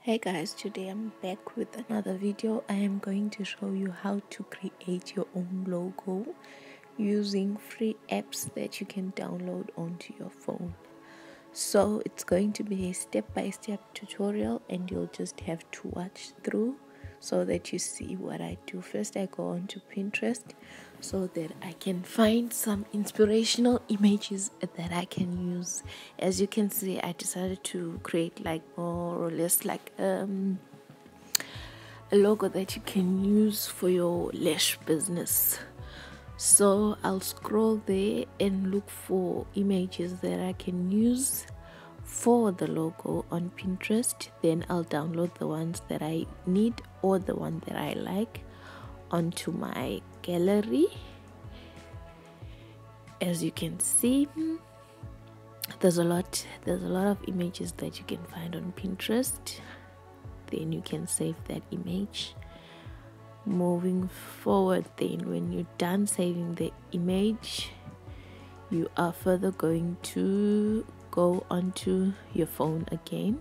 Hey guys, today I'm back with another video. I am going to show you how to create your own logo using free apps that you can download onto your phone. So it's going to be a step-by-step tutorial and you'll just have to watch through so that you see what I do. First I go on to Pinterest so that I can find some inspirational images that I can use. As you can see, I decided to create like more or less like a logo that you can use for your lash business. So I'll scroll there and look for images that I can use for the logo on Pinterest. Then I'll download the ones that I need or the one that I like onto my gallery. As you can see, there's a lot of images that you can find on Pinterest. Then you can save that image. Moving forward, then when you're done saving the image, you are further going to go onto your phone again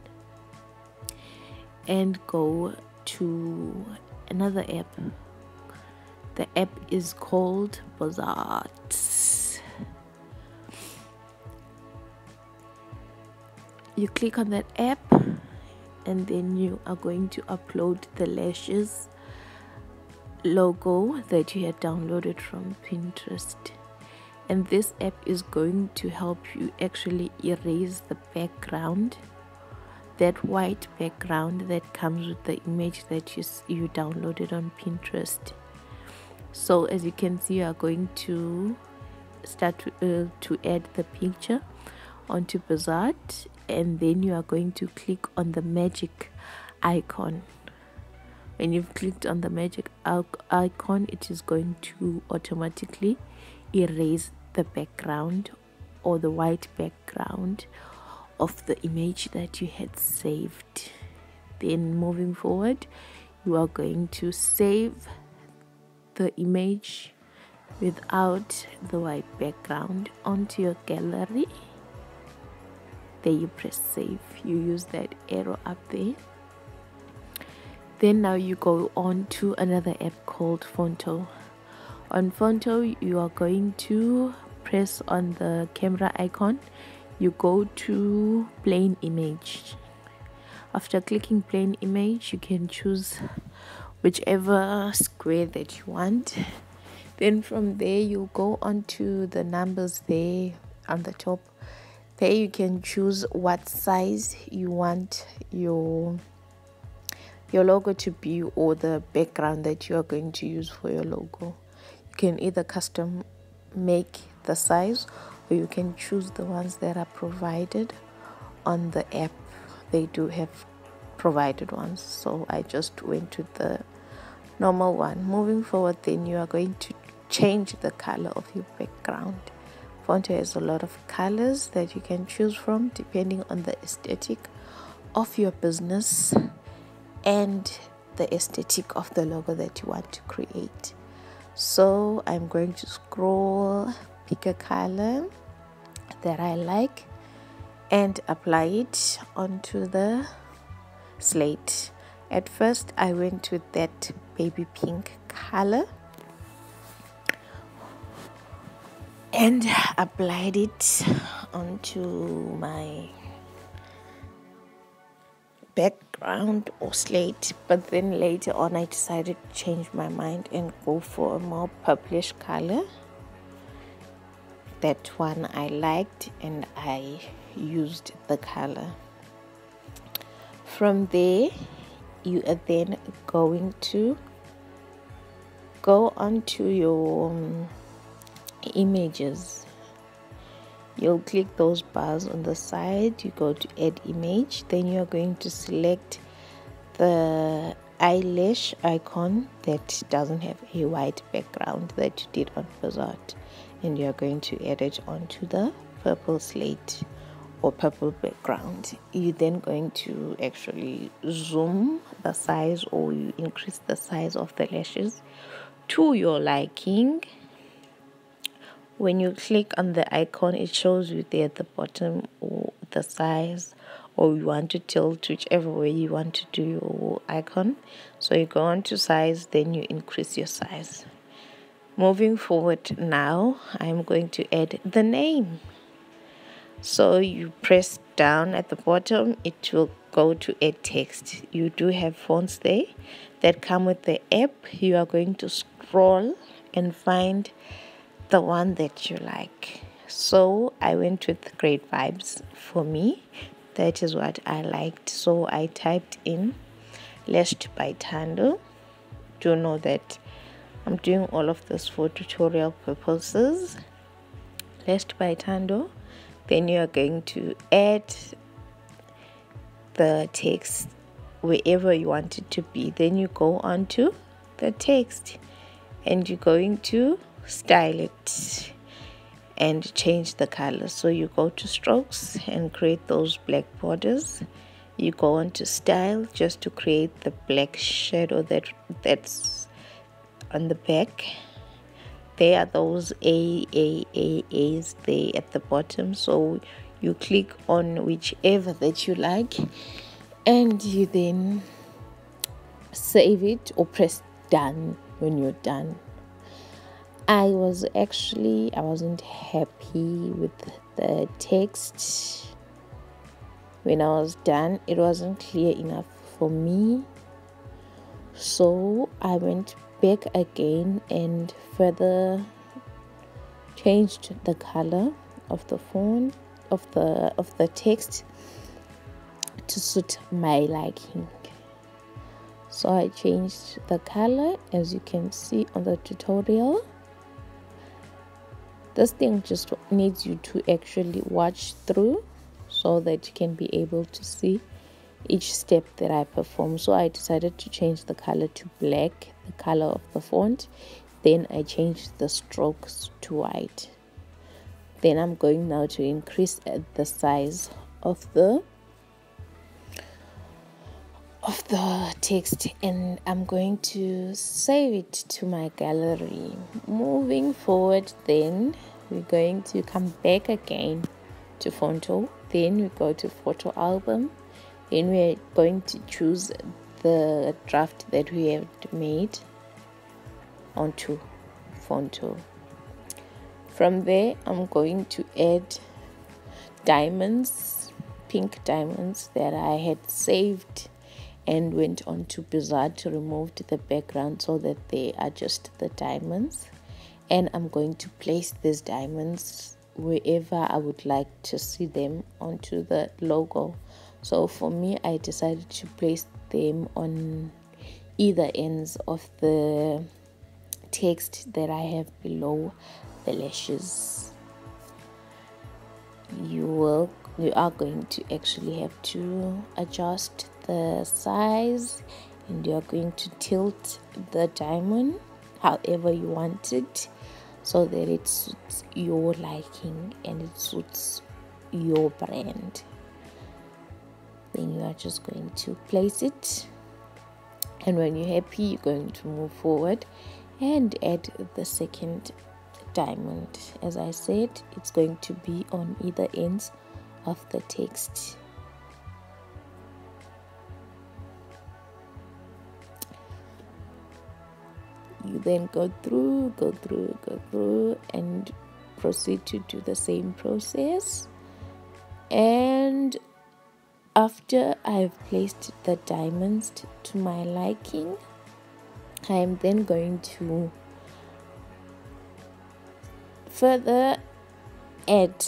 and go to another app. The app is called Buzzart. You click on that app and then you are going to upload the lashes logo that you had downloaded from Pinterest, and this app is going to help you actually erase the background, that white background that comes with the image that you downloaded on Pinterest. So as you can see, you are going to start to add the picture onto Buzzart, and then you are going to click on the magic icon. When you've clicked on the magic icon, it is going to automatically erase the background or the white background of the image that you had saved. Then moving forward, you are going to save the image without the white background onto your gallery. There you press save. You use that arrow up there. Then now you go on to another app called Fonto. On Fonto, you are going to press on the camera icon. You go to plain image. After clicking plain image, you can choose whichever square that you want. Then from there, you go on to the numbers there on the top. There you can choose what size you want your logo to be, or the background that you are going to use for your logo. You can either custom make the size, or you can choose the ones that are provided on the app. They do have provided ones, so I just went to the normal one. Moving forward, then you are going to change the color of your background. Fonto has a lot of colors that you can choose from depending on the aesthetic of your business and the aesthetic of the logo that you want to create. So I'm going to scroll, pick a color that I like and apply it onto the slate. At first I went with that baby pink color and applied it onto my background or slate, but then later on I decided to change my mind and go for a more purplish color. That one I liked and I used the color. From there, you are then going to go onto your images. You'll click those bars on the side, you go to add image, then you're going to select the eyelash icon that doesn't have a white background that you did on Buzzart, and you're going to add it onto the purple slate or purple background. You're then going to actually zoom the size, or you increase the size of the lashes to your liking. When you click on the icon, it shows you there at the bottom the size or you want to tilt, whichever way you want to do your icon. So you go on to size, then you increase your size. Moving forward now, I'm going to add the name. So you press down at the bottom, it will go to add text. You do have fonts there that come with the app. You are going to scroll and find the one that you like. So I went with Great Vibes. For me, that is what I liked. So I typed in Lashed by Tando. Do know that I'm doing all of this for tutorial purposes. Lashed by Tando. Then you are going to add the text wherever you want it to be. Then you go on to the text and you're going to style it and change the color. So you go to strokes and create those black borders. You go on to style just to create the black shadow that's on the back. There are those A's there at the bottom. So you click on whichever that you like and you then save it or press done when you're done. I wasn't happy with the text. When I was done, it wasn't clear enough for me. So I went back again and further changed the color of the font of the text to suit my liking. So I changed the color, as you can see on the tutorial. This thing just needs you to actually watch through so that you can be able to see each step that I perform. So I decided to change the color to black, the color of the font. Then I changed the strokes to white. Then I'm going now to increase the size of the text and I'm going to save it to my gallery. Moving forward, then we're going to come back again to Fonto. Then we go to photo album. Then we're going to choose the draft that we have made onto Fonto. From there, I'm going to add diamonds, pink diamonds that I had saved and went on to Bizarre to remove the background so that they are just the diamonds. And I'm going to place these diamonds wherever I would like to see them onto the logo. So for me, I decided to place them on either ends of the text that I have below the lashes. You are going to actually have to adjust the size and you are going to tilt the diamond however you want it so that it suits your liking and it suits your brand. Then you are just going to place it, and when you're happy, you're going to move forward and add the second diamond. As I said, it's going to be on either ends of the text. You then go through and proceed to do the same process. And after I've placed the diamonds to my liking, I am then going to further add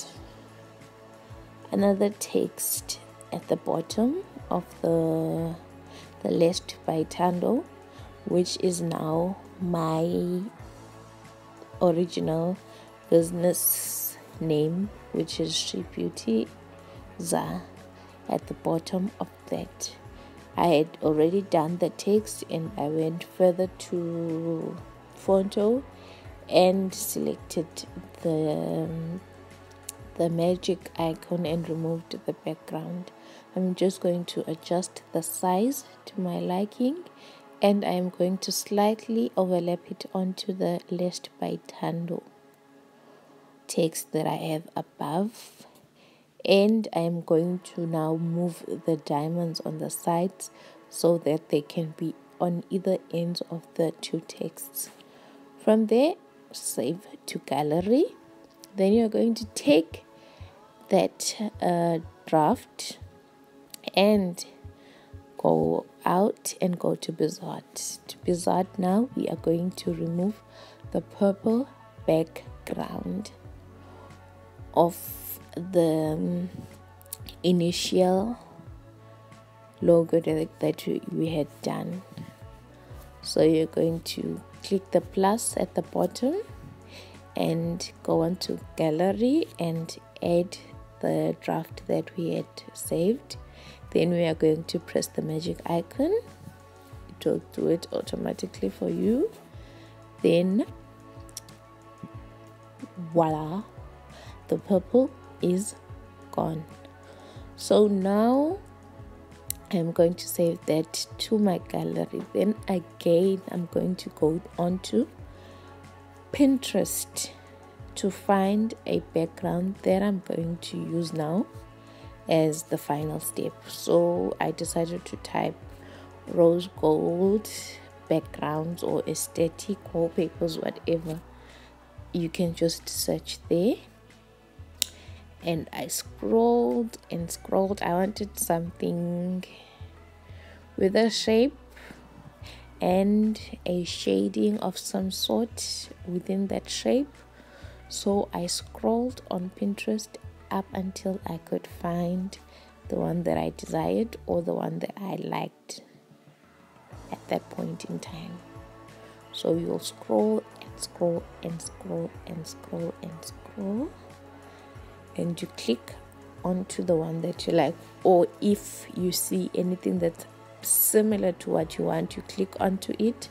another text at the bottom of the list by Tando, which is now my original business name, which is She Beauty Za. At the bottom of that, I had already done the text and I went further to Fonto and selected the magic icon and removed the background. I'm just going to adjust the size to my liking, and I'm going to slightly overlap it onto the list by Tando text that I have above. And I'm going to now move the diamonds on the sides so that they can be on either ends of the two texts. From there, save to gallery. Then you're going to take that draft and go out and go to Bizart. To Bizart now, we are going to remove the purple background of the initial logo that we had done. So you're going to click the plus at the bottom and go on to gallery and add the draft that we had saved. Then we are going to press the magic icon. It will do it automatically for you. Then voila, the purple is gone. So now I'm going to save that to my gallery. Then again, I'm going to go onto Pinterest to find a background that I'm going to use now as the final step. So I decided to type rose gold backgrounds or aesthetic wallpapers, whatever. You can just search there. And I scrolled and scrolled. I wanted something with a shape and a shading of some sort within that shape. So I scrolled on Pinterest up until I could find the one that I desired or the one that I liked at that point in time. So you'll scroll and scroll and scroll and scroll and scroll, and you click onto the one that you like. Or if you see anything that's similar to what you want, you click onto it.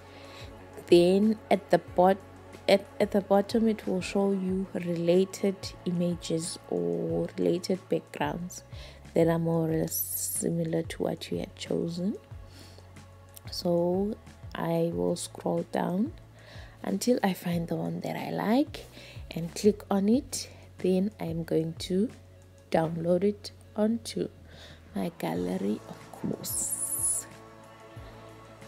Then at the bottom it will show you related images or related backgrounds that are more or less similar to what you had chosen. So I will scroll down until I find the one that I like and click on it. Then I'm going to download it onto my gallery, of course.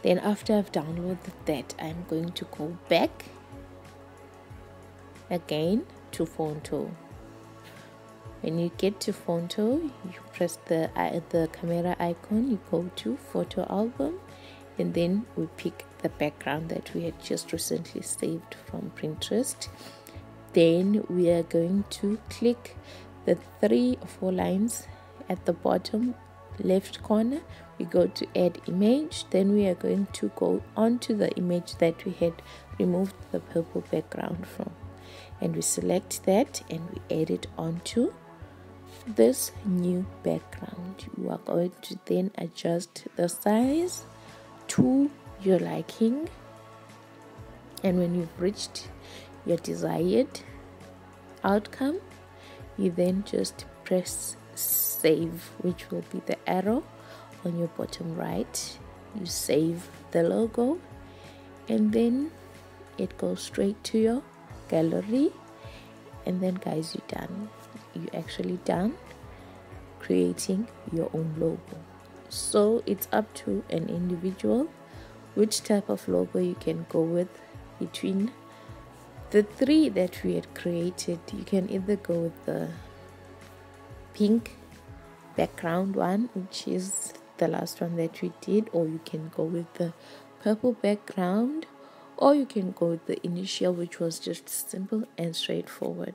Then after I've downloaded that, I'm going to go back again to Fonto. When you get to Fonto, you press the camera icon, you go to photo album, and then we pick the background that we had just recently saved from Pinterest. Then we are going to click the 3 or 4 lines at the bottom left corner. We go to add image. Then we are going to go onto the image that we had removed the purple background from, and we select that and we add it onto this new background. You are going to then adjust the size to your liking, and when you've reached your desired outcome, you then just press save, which will be the arrow on your bottom right. You save the logo, and then it goes straight to your gallery. And then guys, you're done. You're actually done creating your own logo. So it's up to an individual which type of logo you can go with. Between the 3 that we had created, you can either go with the pink background one, which is the last one that we did, or you can go with the purple background, or you can go with the initial, which was just simple and straightforward.